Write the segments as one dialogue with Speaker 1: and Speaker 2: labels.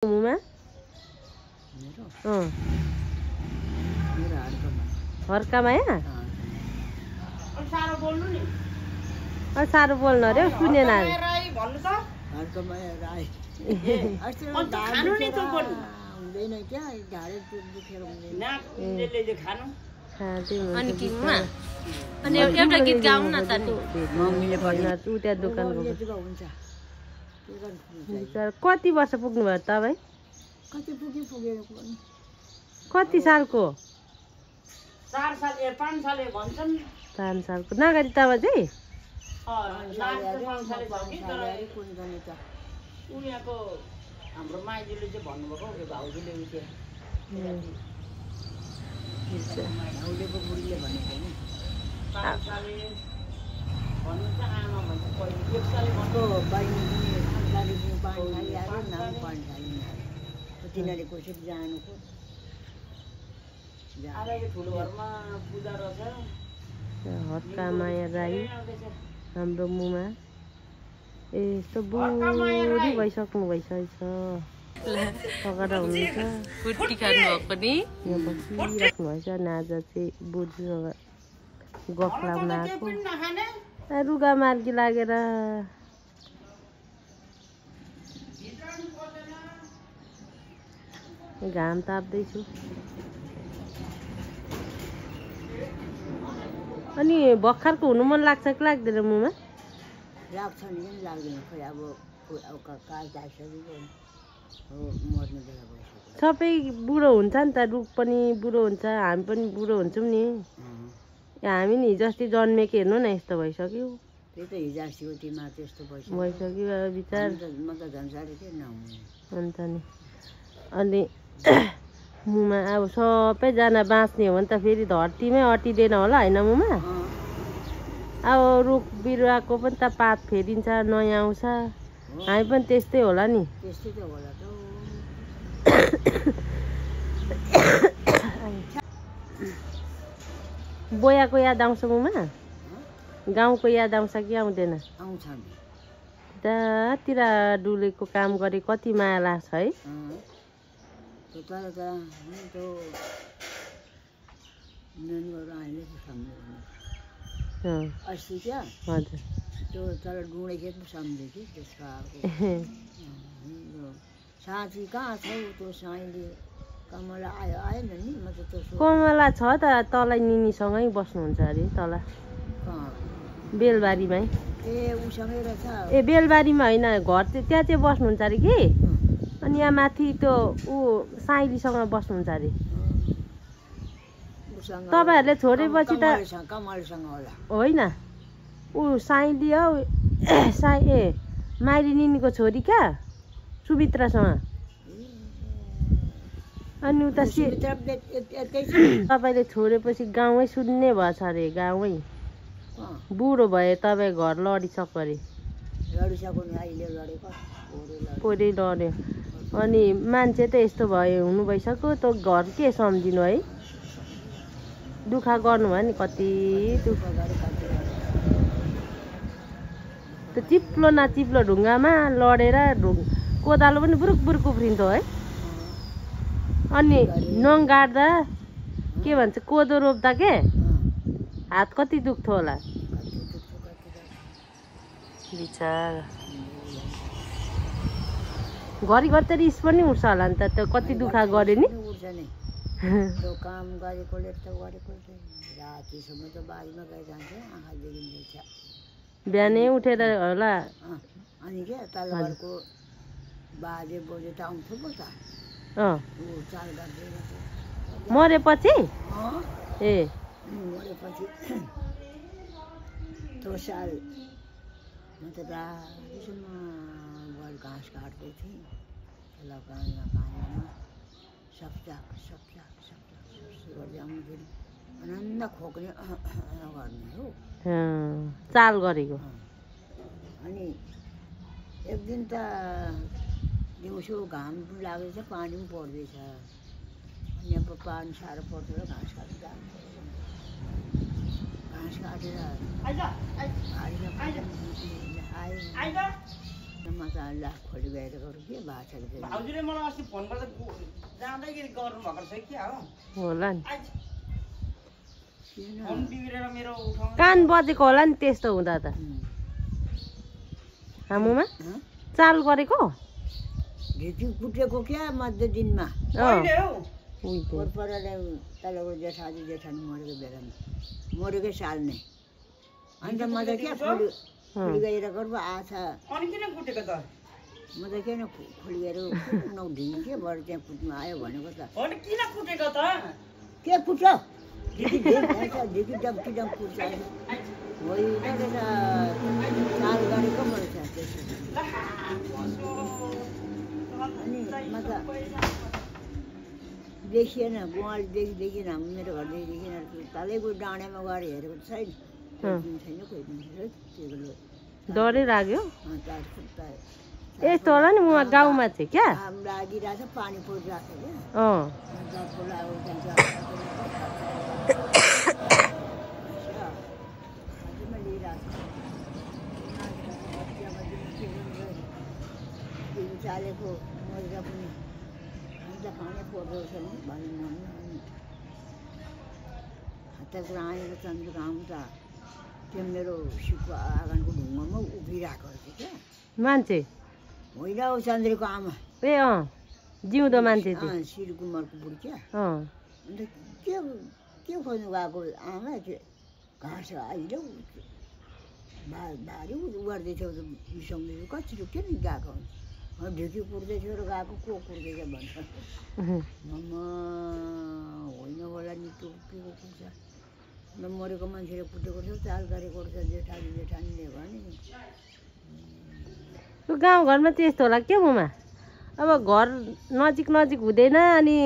Speaker 1: मुमा हर्कामाया साह्रो बोल्नु अरे सुनेन कति वर्ष पुग्नु भयो तपाईँ? कति सालको?
Speaker 2: 4 साल 5 साल भन्छन्।
Speaker 1: 4 सालको नगरी तपाईँ चाहिँ?
Speaker 2: उनीहरूको हाम्रो माइजूले चाहिँ भन्नुभएको हो भाउजूले उठ्यो भाउजूको बुढीले भनेको नि 5 साल भन्नु चाहिँ आमा भन्छ पहिले 1 साल भन्नु बहिनी पनि 5 साल पानी खाली आयो नाम पानी खाली तिनीहरूले कसरी जानुको आएर ठुलो घरमा पूजा रहेछ
Speaker 1: हर्कामाया राई हाम्रो मुमा यस्तो बुढी भइसक्नु भइसकेछ पकाएर हुनुहुन्छ कुटी खानु भएको नि यहाँ बसिराख्नु भएछ नाजा चाहिँ बुढीसँग गफ लाउन आएको रुगा मार्गी लागेर घाम ताप्दैछु अनि भर्खरको हुनु मन लाग्छ कि लाग्दैन मुमा?
Speaker 2: लाग्छ नि लाग्दैन खोइ अब काल मर्ने बेला भइसक्यो
Speaker 1: सबै बुढो हुन्छ नि त रुख पनि बुढो हुन्छ हामी पनि बुढो हुन्छौँ नि हामी नि हिजो अस्ति जन्मेको हेर्नु न यस्तो भइसक्यो
Speaker 2: त्यही त हिजो अस्तिको तिमीमा त्यस्तो
Speaker 1: भइसक्यो विचार
Speaker 2: म त झन् साह्रै के नहुने
Speaker 1: अन्त नि अनि मुमा अब सबैजना बाँच्ने हो भने त फेरि धरतीमै अटिँदैन होला होइन मुमा? अब रुख बिरुवाको पनि त पात फेरिन्छ नयाँ आउँछ हामी पनि त्यस्तै होला नि
Speaker 2: त्यस्तै त होला त
Speaker 1: बोयाको याद आउँछ मुमा? गाउँको याद आउँछ कि आउँदैन?
Speaker 2: आउँछ नि
Speaker 1: त्यतातिर डुलेको काम गरे कति माया लाग्छ है
Speaker 2: तर त्यो अस्ति क्या
Speaker 1: हजुर
Speaker 2: त्यो तर डुँडे खेत पो सम्झ्यो कि त्यसको साथी कहाँ छौ त्यो साईले कमला आयो आएन नि म त त्यसो
Speaker 1: कमला छ त तलै निनीसँगै बस्नुहुन्छ अरे तल बेलबारीमै
Speaker 2: ए उसँगै रहेछ
Speaker 1: ए बेलबारीमा होइन घर त्यहाँ चाहिँ बस्नुहुन्छ अरे कि अनि यहाँ माथि त्यो ऊ साइलीसँग बस्नुहुन्छ अरे तपाईँहरूले छोडेपछि त होइन ऊ साइली हौ ए माइली निनीको छोरी क्या सुमित्रासँग अनि उता तपाईँले छोडेपछि गाउँमै सुन्ने भएछ अरे गाउँमै बुढो भए तपाईँ घर लडिसक्यो अरे पोरै लड्यो अनि मान्छे त यस्तो भयो हुनु भइसक्यो त घर के सम्झिनु है दुःख गर्नुभयो नि कति दुःख त्यो चिप्लो न चिप्लो ढुङ्गामा लडेर कोदालो पनि बुरुक बुरुक उफ्रिन्थ्यो है अनि नङ गाड्दा के भन्छ कोदो रोप्दा के हात कति दुख्थ्यो होला बिचार घरिघरि त रिस पनि उठ्छ होला नि त त्यो कति दुःख गऱ्यो नि
Speaker 2: त्यो काम गरेकोले त गरेको रातिसम्म त बारीमा गइरहन्छ आँखा देखिँदैछ
Speaker 1: बिहानै उठेर होला
Speaker 2: अनि क्या तल घरको बाजे बोजे त आउँथ्यो पो त चाल गर्दै
Speaker 1: मरेपछि ए
Speaker 2: मरेपछि त्यो साल म त रातिसम्म घर घाँस काट्दै थिएँ पानीमा सक्छाक गर्दै आउँदाखेरि आनन्द खोक्ने गर्ने हो
Speaker 1: चाल गरेको
Speaker 2: अनि एक दिन त दिउँसो घाम पनि लाग्दैछ पानी पनि पर्दैछ अनि अब पानी साह्रो पर्छ र घाँस काटेर मजा ला खोली गएर गरौँ के भएको छ
Speaker 3: भाउजूले मलाई अस्ति फोन गर्दा जाँदैखेरि गर्नु भएको रहेछ क्या हो
Speaker 1: होला नि
Speaker 3: फोन बिग्रेर मेरो उठाउनु
Speaker 1: कान बजेको होला नि त्यस्तो हुँदा त हामुमा चाल गरेको
Speaker 2: ढिकी कुटेको क्या मध्य दिनमा
Speaker 3: कहिले हौ
Speaker 2: परपरले तलको जेठाजी जेठानी मरेको बेलामा मरेकै साल नै अन्त म त क्या खोली गएर गर्नु आछ
Speaker 3: अनि किन कुटेको त
Speaker 2: म त किन खोली गएर नउढिनु के भएर त्यहाँ कुट्नु आयो भनेको त
Speaker 3: अनि किन कुटेको त
Speaker 2: के कुट्छ ढिकी डम्की डम कुट्छ होइन रहेछ चाल गरेको रहेछ अनि म त देखिएन गुवालीदेखि देखिन मेरो घरदेखि देखिन तलैको डाँडामा गएर हेरेको छैन छैन कोही पनि
Speaker 1: डरै लाग्यो यस्तो होला नि म गाउँमा चाहिँ क्या
Speaker 2: लागिरहेछ पानी परिरहेको क्या चालेको मरेर पनि खाने पर्दोरहेछ नि भन्नु हत्ताको आएर चन्द्रको आउँछ त्यो मेरो सिपको आँगनको ढुङ्गामा उभिरहेको रहेछ क्या
Speaker 1: मान्छे
Speaker 2: होइन हौ चन्द्रको आमा
Speaker 1: ए जिउँदो मान्छे
Speaker 2: शिरकुमारको बुढी क्या अन्त के खोज्नु गएको आमा त्यो घाँस अहिले भारी गर्दैथ्यो बिसाउँदैथ्यो कति के नि गएको ढिकी कुट्दै थियो र गएको को कुट्दैछ भन्छ मम्मा होइन होला नि त्यो के को कुट्छ मरेको मान्छेले कुटेको थियो चाल गरेको रहेछ जेठानीले भने
Speaker 1: गाउँघरमा त्यस्तो होला के मुमा अब घर नजिक हुँदैन अनि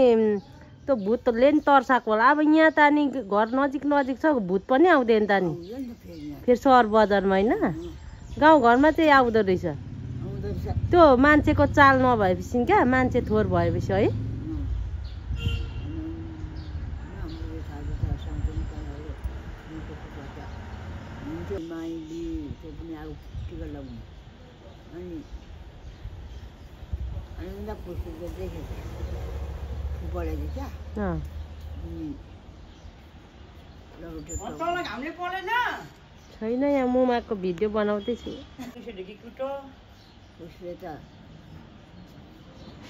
Speaker 1: त्यो भूतले नि तर्साएको होला अब यहाँ त अनि घर नजिक छ भूत पनि आउँदैन त नि फेरि सहर बजारमा होइन गाउँघरमा चाहिँ आउँदो रहेछ त्यो मान्छेको चाल नभएपछि क्या मान्छे थोर भएपछि है छैन यहाँ मुमाको भिडियो बनाउँदैछु
Speaker 2: उसले त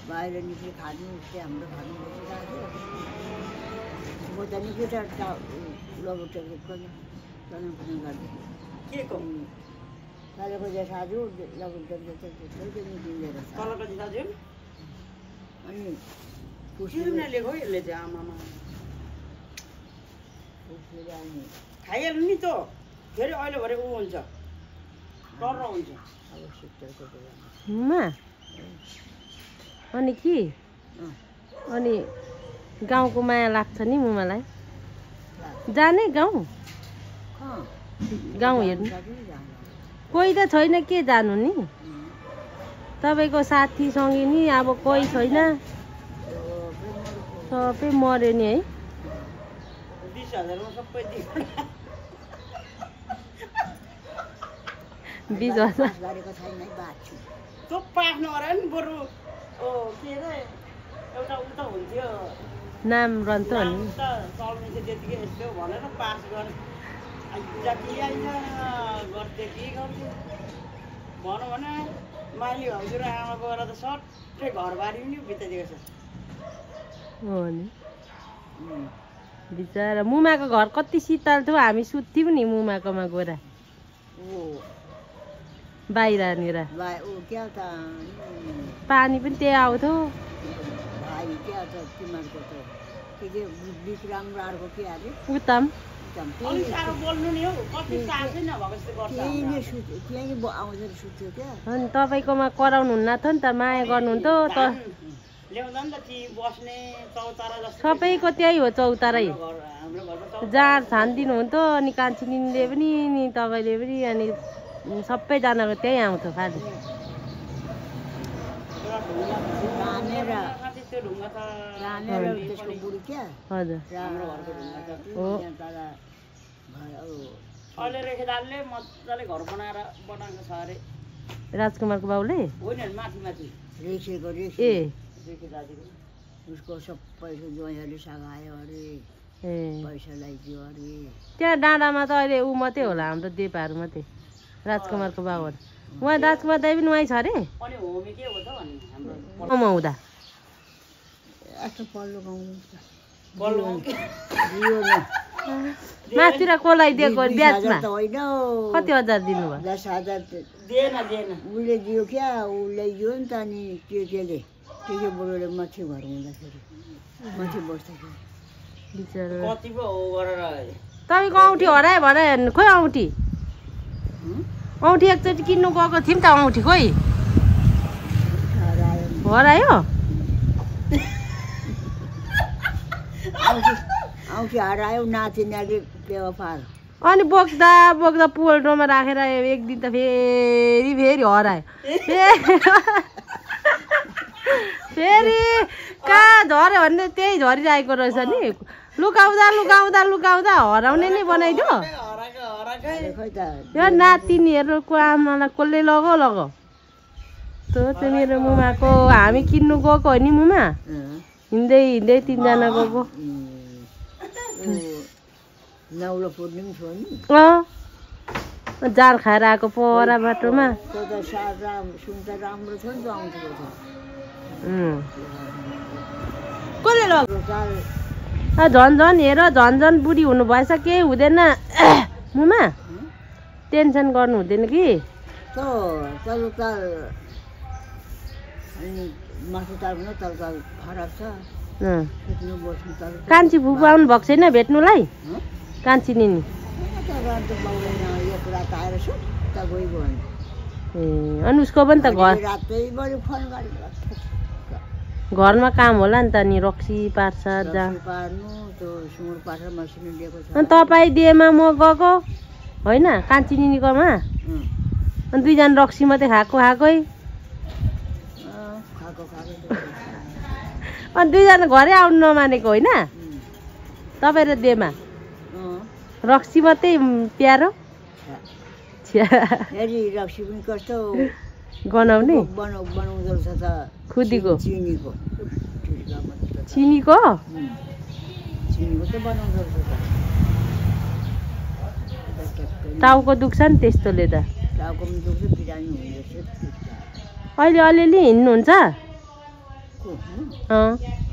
Speaker 2: बाहिर निक्ली खानु उसले हाम्रो खानु बसिरहेको म त निकै लबुटेको पनि गर्दै तलेको जेठाजु लबुटेको निक्लिँदैन अनि
Speaker 3: खाइहाल्नु नि त फेरि अहिले भरे ऊ हुन्छ डर हुन्छ
Speaker 1: मुमा अनि के अनि गाउँको माया लाग्छ नि मुमालाई जाने गाउँ हेर्नु कोही त छैन के जानु नि तपाईँको साथी सङ्गिनी अब कोही छैन सबै मर्यो नि है
Speaker 3: 20,000 मा सबै
Speaker 1: 20,000
Speaker 3: त्यो पास नगरे नि बरु के अरे एउटा उता हुन्थ्यो
Speaker 1: नाम रन्थ्यो नि
Speaker 3: चल्ने चाहिँ त्यतिकै यस्तो भनेर पास गर्ने जति आइन्छ गर्थे के गर्थे भनौँ भने माइली हजुर आमा गएर त सट्टै घरबारी पनि बिताइदिएको छ
Speaker 1: हो नि बिचरा मुमाको घर कति शीतल थियो हामी सुत्थ्यौँ नि मुमाकोमा गएर बाहिरनिर पानी पनि त्यहाँ आउँथ्यो उत्तम अनि तपाईँकोमा कराउनुहुन्न थियो नि त माया गर्नुहुन्थ्यो त सबैको त्यही हो चौतारै जाँड छानिदिनुहुन्थ्यो अनि कान्छिनीले पनि नि तपाईँले पनि अनि सबैजनाको त्यही आउँथ्यो खालि हजुर
Speaker 3: अहिले रेखेदारले मजाले घर बनाएको छ अरे
Speaker 1: राजकुमारको बाउले
Speaker 3: होइन माथि माथि
Speaker 2: रेखेको
Speaker 1: ए
Speaker 3: रेखे दाजुको
Speaker 2: उसको सबै ज्वाइँहरूले सघायो अरे
Speaker 1: ए
Speaker 2: पैसा लगाइदियो अरे
Speaker 1: त्यहाँ डाँडामा त अहिले ऊ मात्रै होला हाम्रो देपाहरू मात्रै राजकुमारको बाउहरू उहाँ राजकुमार दाइ पनि उहीँ छ अरे
Speaker 3: अनि होमी के हो त भन्ने हाम्रो
Speaker 1: गाउँमा हुँदा
Speaker 2: यस्तो पल्लो गाउँ
Speaker 3: बल्ल
Speaker 2: दियो न
Speaker 1: मासतिर कोलाइदिएको
Speaker 2: 20,000
Speaker 1: ब्याजमा
Speaker 2: त होइन हौ।
Speaker 1: कति हजार दिनुभयो
Speaker 2: 10,000
Speaker 3: दिएन दिएन
Speaker 2: उसले दियो क्या उसले दियो नि त अनि केटीले के बुढोले माथि घर हुँदाखेरि माथि बस्दाखेरि
Speaker 1: बिचरा
Speaker 3: कति पो हो गरेर
Speaker 1: तपाईँको औँठी हरायो भने खोइ औँठी औँठी एकचोटि किन्नु गएको थियौँ त औँठी खोइ हरायो
Speaker 2: औँठी हरायो नातिनीले पेवा पार
Speaker 1: अनि बोक्दा बोक्दा पोल्ट्रोमा राखेर एक दिन त फेरि हरायो फेरि कहाँ झऱ्यो भने त्यही झरिरहेको रहेछ नि लुकाउँदा लुकाउँदा लुकाउँदा हराउने नै बनाइदियो
Speaker 2: खै त
Speaker 1: यो नातिनीहरूको आमालाई कसले लगाऊ त मेरो मुमाको हामी किन्नु गएको हो नि मुमा हिँड्दै हिँड्दै 3जना गएको
Speaker 2: नौलो पुर्ने पनि थियो नि
Speaker 1: जाल खाएर आएको परा बाटोमा
Speaker 2: त्यो त साग सुन त राम्रो थियो नि त औँठीको त
Speaker 1: कसले लग्यो
Speaker 2: चाल
Speaker 1: झन् झन् हेर झन् झन् बुढी हुनु भएछ केही हुँदैन मुमा टेन्सन गर्नु हुँदैन कि
Speaker 2: तल्लो ताल अनि माथि ताल पनि तल ताल फरक छ सुत्नु बस्नु तल
Speaker 1: कान्छी फुपू आउनु भएको छैन भेट्नुलाई कान्छी निनी
Speaker 2: एक रात आएर सुत्ता गइगयो
Speaker 1: ए अनि उसको पनि त
Speaker 2: रातैभरि फोन गरेको
Speaker 1: घरमा काम होला नि त नि रक्सी पार्छ जा
Speaker 2: पार्नु त्यो सुँगुर पारेर मसिनो लिएको छ
Speaker 1: अनि तपाईँ दिएमा म गएको होइन कान्छी निनीकोमा अनि 2 जना रक्सी मात्रै खाएकै
Speaker 2: खाएको
Speaker 1: अनि 2 जना घरै आउनु नमानेको होइन तपाईँ र देमा रक्सी मात्रै प्यारो
Speaker 2: फेरि रक्सी पनि कस्तो
Speaker 1: गनाउने
Speaker 2: बनाउँदो रहेछ त
Speaker 1: खुदीको
Speaker 2: चिनीको
Speaker 1: चिनीको
Speaker 2: चिनीको त बनाउँदो रहेछ
Speaker 1: टाउको दुख्छ नि त्यस्तोले त
Speaker 2: टाउको पनि दुख्छ बिरामी हुने रहेछ
Speaker 1: अहिले अलिअलि हिँड्नुहुन्छ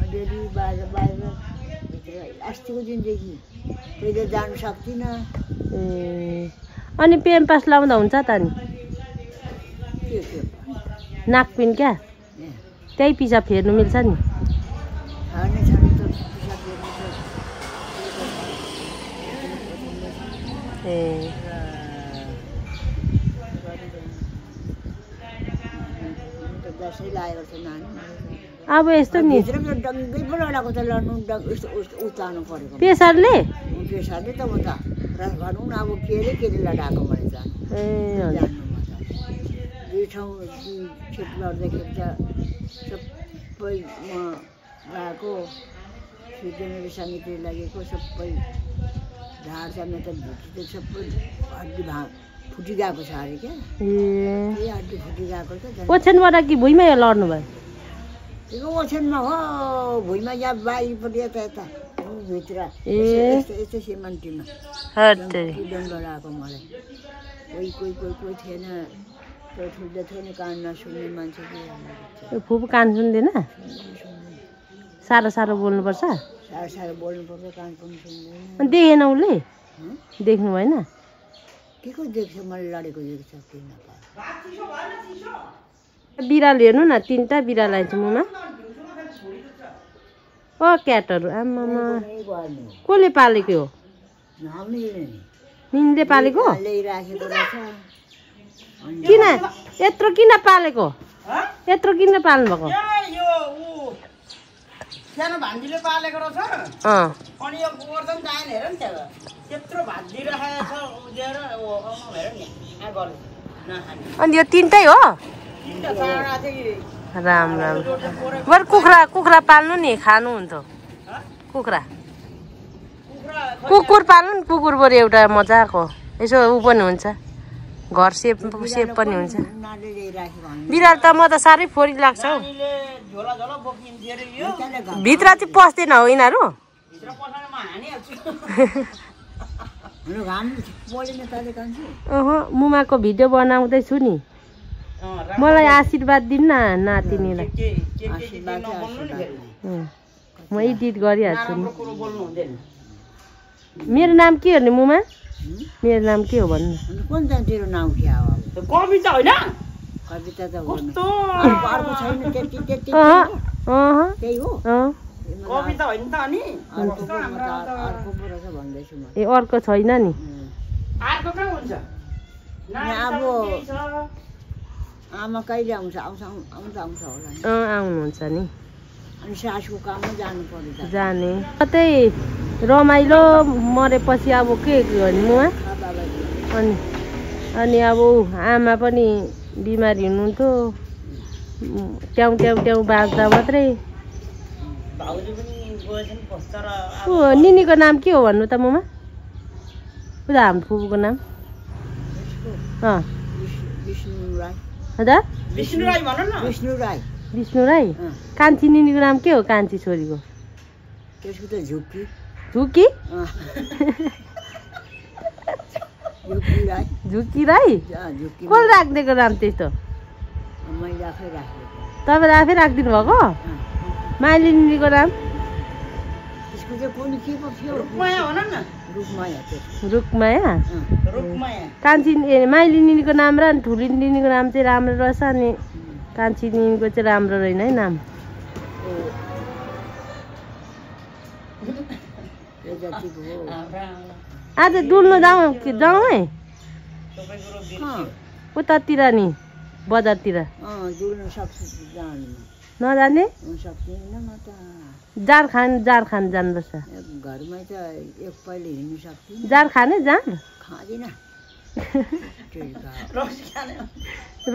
Speaker 2: अलिअलि बाहिर भित्र अस्तिको दिनदेखि पहिले जानु सक्दिनँ
Speaker 1: ए अनि पेम्पास लाउँदा हुन्छ त नि नाकपिन क्या त्यही पिसाब फेर्नु मिल्छ नि ए अब यस्तो नि
Speaker 2: डङ्गै पो लगाएको त लड्नु उचाल्नु परेको
Speaker 1: प्रेसरले
Speaker 2: त म त भनौँ न अब केले लडाएको मैले जानु
Speaker 1: ए हजुर
Speaker 2: 2 ठाउँ खेप लड्दाखेरि त सबै म गएको सिजनरी समिति लागेको सबै ढाड समेत भित्री त सबै हड्डी फुटिगएको छ अरे क्या त्यही हड्डी फुटिगएको त
Speaker 1: ओछ्यानबाट कि भुइँमै लड्नु भयो
Speaker 2: त्यो ओछ्यानमा हो भुइँमा यहाँ बाहिरपट्टि यता भित्र यस्तै सिमन्टीमा किडनबाट आएको मलाई कोही थिएन त्यो ठुल्दा थियो नि कान नसुन्ने मान्छे
Speaker 1: फुपू कान सुन्दैन साह्रो बोल्नुपर्छ
Speaker 2: साह्रो बोल्नुपर्छ कान पनि सुन्दैन
Speaker 1: अनि देखेन उसले देख्नु भएन
Speaker 2: के को देख्छ मैले लडेको देख्छ किन
Speaker 1: बिराल हेर्नु न 3टा बिराल आइन्छ मुमा ओ क्याटहरू आमामा कसले पालेको हो निनले पालेको
Speaker 2: ल्याइराखेको रहेछ
Speaker 1: किन यत्रो किन पालेको यत्रो किन पाल्नु भएको
Speaker 3: सानो भान्जीले पालेको रहेछ अनि यो गोर्धन जान हेर नि त्यहाँ त्यत्रो भान्जिराखेको छ उजेर हेर नि
Speaker 1: अनि यो 3टै हो राम बरु कुखुरा पाल्नु नि खानु हुन्थ्यो कुकुर पाल्नु नि कुकुर बरु एउटा मजाको यसो ऊ पनि हुन्छ घर सेप पनि हुन्छ।
Speaker 2: उनीहरूले ल्याइराख्यो भने
Speaker 1: बिरालो त म त साह्रै फोरी लाग्छ हौ।
Speaker 3: नानीले झोला झोला बोकिन्थ्यो अरे यो
Speaker 1: भित्र चाहिँ पस्दैन हो यिनीहरू?
Speaker 3: भित्र पसाएर म हानिहाल्छु।
Speaker 2: घाम बढेन तले कान्छी।
Speaker 1: मुमाको भिडियो बनाउँदैछु नि, मलाई आशीर्वाद दिनु न नातिनीलाई। म एडिट गरिहाल्छु नि। मेरो नाम के हो नि मुमा? मेरो नाम के हो भन्नु?
Speaker 2: कुन त तेरो नाम के हो?
Speaker 3: कविता होइन?
Speaker 2: कविता त
Speaker 3: कस्तो
Speaker 2: अर्को छैन त्यति त्यही हो।
Speaker 3: कविता होइन त अनि?
Speaker 2: अर्को पो रहेछ भन्दैछु म।
Speaker 1: ए अर्को छैन नि।
Speaker 3: अर्को कहाँ हुन्छ?
Speaker 2: अब आमा कहिले आउँछ होला।
Speaker 1: आउनुहुन्छ नि।
Speaker 2: अनि सासुको काममा जानु पर्यो त।
Speaker 1: जाने कतै रमाइलो मरेपछि अब के गर्ने मुमा? अनि अब आमा पनि बिमारी हुनुहुन्थ्यो, ट्याउ ट्याउ ट्याउ बाज्दा मात्रै।
Speaker 3: भाउजू पनि गएछन् पस्तर।
Speaker 1: निनीको नाम के हो भन्नु त मुमा? उता हाम्रो फुपूको नाम?
Speaker 2: विष्णु राई।
Speaker 1: हजुर
Speaker 3: विष्णु राई भन न।
Speaker 2: विष्णु राई।
Speaker 1: विष्णु राई। कान्छी निनीको नाम के हो? कान्छी छोरीको?
Speaker 2: त्यसको त झुक्की।
Speaker 1: झुक्की?
Speaker 2: झुक्की राई।
Speaker 1: झुक्की राई?
Speaker 2: झुक्की।
Speaker 1: कसले राखिदिएको नाम त्यस्तो?
Speaker 2: मैले आफै राखेको।
Speaker 1: तपाईँले आफै राखिदिनु भएको? माइलिनीको नाम?
Speaker 2: त्यसको चाहिँ कुन के पो थियो?
Speaker 3: रुकमाया भन न।
Speaker 2: रुकमाया।
Speaker 1: रुकमाया?
Speaker 3: रुकमाया।
Speaker 1: कान्छी माइलिनीको नाम र ठुली निनीको नाम चाहिँ राम्रो रहेछ, अनि कान्छी निनीको चाहिँ राम्रो रहेन है नाम। आज डुल्नु जाउँ है उतातिर नि, बजारतिर?
Speaker 2: डुल्न सक्छु, जानु
Speaker 1: नजाने?
Speaker 2: सक्दिनँ म त।
Speaker 1: जार खान जानुपर्छ।
Speaker 2: घरमै त एक पहिले हिँड्नु सक्दिनँ।
Speaker 1: जार खाने? जार
Speaker 2: खाँदिनँ।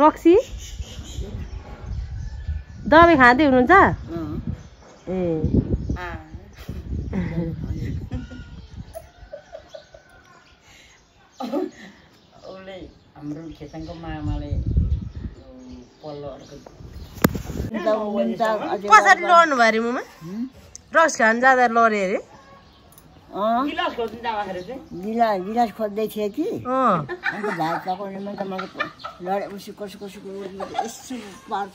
Speaker 1: रक्सी दबाई खाँदै हुनुहुन्छ? ए
Speaker 3: उसले हाम्रो खेताङको मामाले पल्लो
Speaker 1: कसरी लड्नु भयो अरे मुमा? रक्सी खान जाँदा लड्यो अरे?
Speaker 3: गिलास खोज्नु जाँदाखेरि चाहिँ
Speaker 2: गिलास खोज्दै थिएँ कि
Speaker 1: अन्त
Speaker 2: भात पकाउनेमा त मैले लडे कसो यसो पार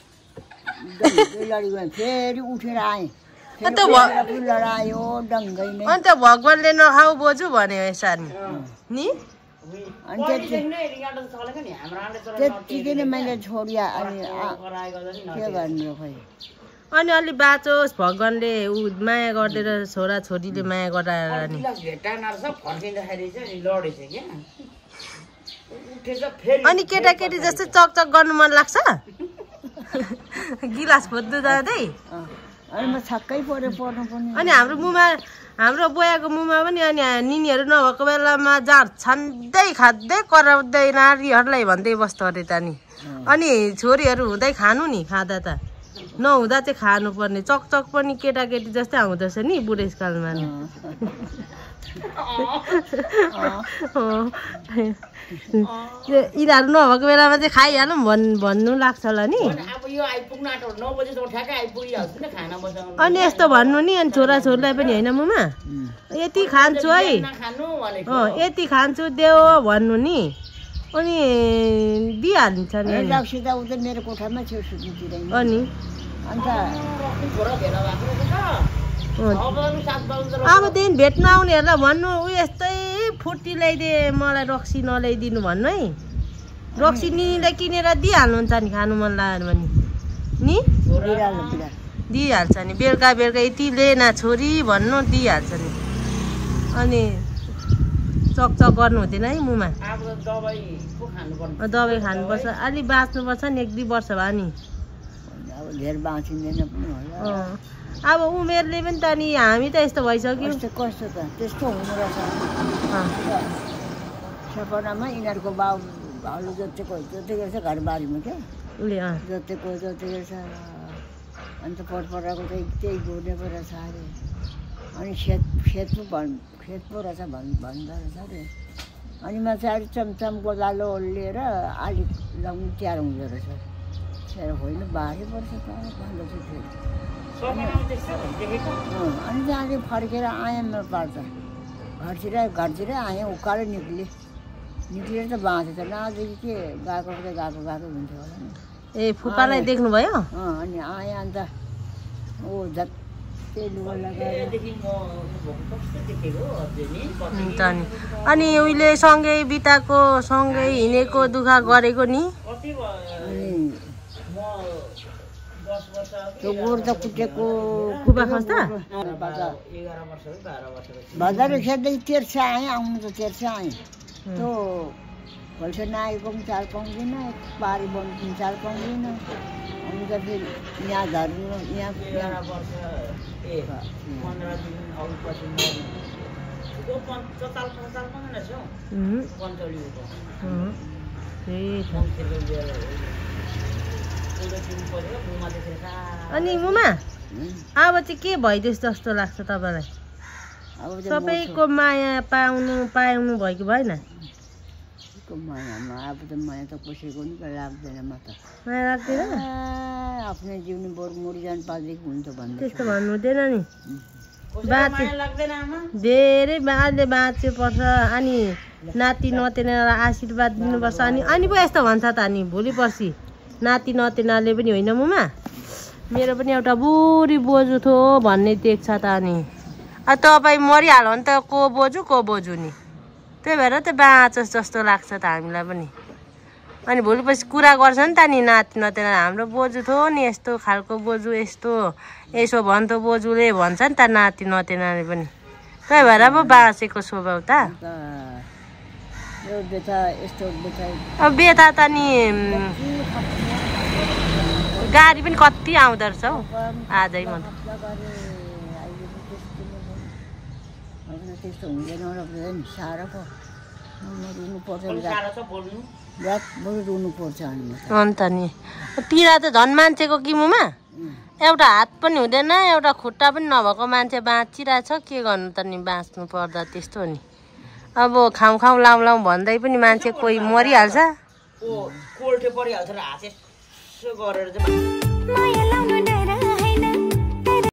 Speaker 2: लडी गएँ, फेरि उठेर आएँ, लडायो डङ्गै नै।
Speaker 1: अन्त भगवान्ले नखाऊ बोजू भन्यो यसरी नि।
Speaker 2: अनि त्यतिकै नै मैले छोडिया। अनि के गर्नु खै?
Speaker 1: अनि अलि बाँचोस् भगवान्ले ऊ माया गरिदिएर, छोरा छोरीले माया गराएर नि। अनि केटाकेटी जस्तै चकचक गर्नु मन लाग्छ गिलास खोज्नु जाँदै?
Speaker 2: अनि म छक्कै पऱ्यो पढ्नु पनि।
Speaker 1: अनि हाम्रो बोयाको मुमा पनि अनि निनीहरू नभएको बेलामा जाँड छान्दै खाँदै कराउँदै नारीहरूलाई भन्दै बस्दो अरे त नि। अनि छोरीहरू हुँदै खानु नि, खाँदा त नहुँदा चाहिँ खानुपर्ने। चकचक पनि केटाकेटी जस्तै आउँदछ नि बुढेसकालमा नि। यिनीहरू नभएको बेलामा चाहिँ खाइहालौँ भन्नु लाग्छ होला नि। अनि यस्तो भन्नु नि, अनि छोराछोरीलाई पनि होइन मुमा यति खान्छु है, यति खान्छु देऊ भन्नु नि, अनि दिइहालिन्छ नि।
Speaker 2: मेरो कोठामा छेउ सुत्नुतिर
Speaker 1: अनि अबदेखि भेट्न आउनेहरूलाई भन्नु ऊ यस्तै फुर्ती ल्याइदिए, मलाई रक्सी नल्याइदिनु भन्नु है। रक्सी निनीलाई किनेर दिइहाल्नुहुन्छ नि, खानु मन लाग्यो भने नि दिइहाल्छ नि। बेलुका यति लेना छोरी भन्नु दिइहाल्छ नि। अनि चकचक गर्नु हुँदैन है मुमा। दबाई खानुपर्छ, अलि बाँच्नुपर्छ नि, 1-2 वर्ष भयो नि।
Speaker 2: धेर बाँचिँदैन पनि होला।
Speaker 1: अब उमेरले पनि त नि, हामी त यस्तो भइसक्यो।
Speaker 2: कस्तो त त्यस्तो हुनु रहेछ। सपनामा यिनीहरूको भाउले जोतेको रहेछ घरबारीमा क्या, जोतेको रहेछ। अन्त पटपटाको चाहिँ त्यही गुड्ने पो रहेछ अरे। अनि खेत पो रहेछ भन्दो रहेछ अरे। अनि माछाहरू चमचम गोलालो लिएर अलिक लगाउनु तयार हुँदो रहेछ त्यहाँ होइन बाह्रै पर्छ त भन्दछु फेरि अनि त्यहाँदेखि फर्केर आएँ म पार्छ घरतिर आएँ उकालो निक्लेर त बाँचेछ नदेखि के गएको हुन्थ्यो होला नि
Speaker 1: ए फुपालाई देख्नुभयो
Speaker 2: अनि आएँ अन्त ओ झट्टै लुगा लगाएर
Speaker 1: अनि उहिले सँगै बिताको सँगै हिँडेको दुःख गरेको नि
Speaker 2: त्यो गोड त कुटेको
Speaker 1: खुबा खस्दा
Speaker 2: बजार खेल्दै तेर्छ आएँ आउनु त तेर्छ आएँ त्यो भोलि नआएको पनि चाल पाउँदैन पारी बन्नु पनि चाल पाउँदैन अनि त फेरि यहाँ झर्नु यहाँ
Speaker 1: अनि मुमा अब चाहिँ के भइदियोस् जस्तो लाग्छ तपाईँलाई सबैको माया पाउनु भयो कि भएन
Speaker 2: मायामा अब त माया त कसैको नि लाग्दैन म त
Speaker 1: माया लाग्दैन
Speaker 2: आफ्नै जिउनी बरु मरिजानु पाँचदेखि हुन्छ भन्दै
Speaker 1: त्यस्तो भन्नु हुँदैन नि धेरै बाले बाँच्यो पर्छ अनि नाति नतेनालाई आशीर्वाद दिनुपर्छ अनि पो यस्तो भन्छ त अनि भोलि पर्सि नाति नतेनाले पनि होइन मुमा मेरो पनि एउटा बुढी बोजू थो भन्ने देख्छ त अनि तपाईँ मरिहाल्यो भने त को बोजू नि त्यही भएर त बाँचोस् जस्तो लाग्छ त हामीलाई पनि अनि भोलि पछि कुरा गर्छ नि त नि नाति नतेना हाम्रो बोजू थो नि यस्तो खालको बोजू यसो भन्थ्यो बोजूले भन्छ नि त नाति नतेनाले पनि त्यही भएर पो बाँचेको स्वभाव त अब बेथा त नि गाडी पनि कति आउँदो रहेछ हौ आजै म
Speaker 2: त्यस्तो हुँदैन साह्रो पो रुनुपर्छ रुनुपर्छ
Speaker 1: अन्त नि पीडा त झन् मान्छेको किमुमा एउटा हात पनि हुँदैन एउटा खुट्टा पनि नभएको मान्छे बाँचिरहेछ के गर्नु त नि बाँच्नु पर्दा त्यस्तो नि अब खाउँ लाउँ भन्दै पनि मान्छे कोही मरिहाल्छ
Speaker 3: कोल्टे परिहाल्छ र हात यसो गरेर चाहिँ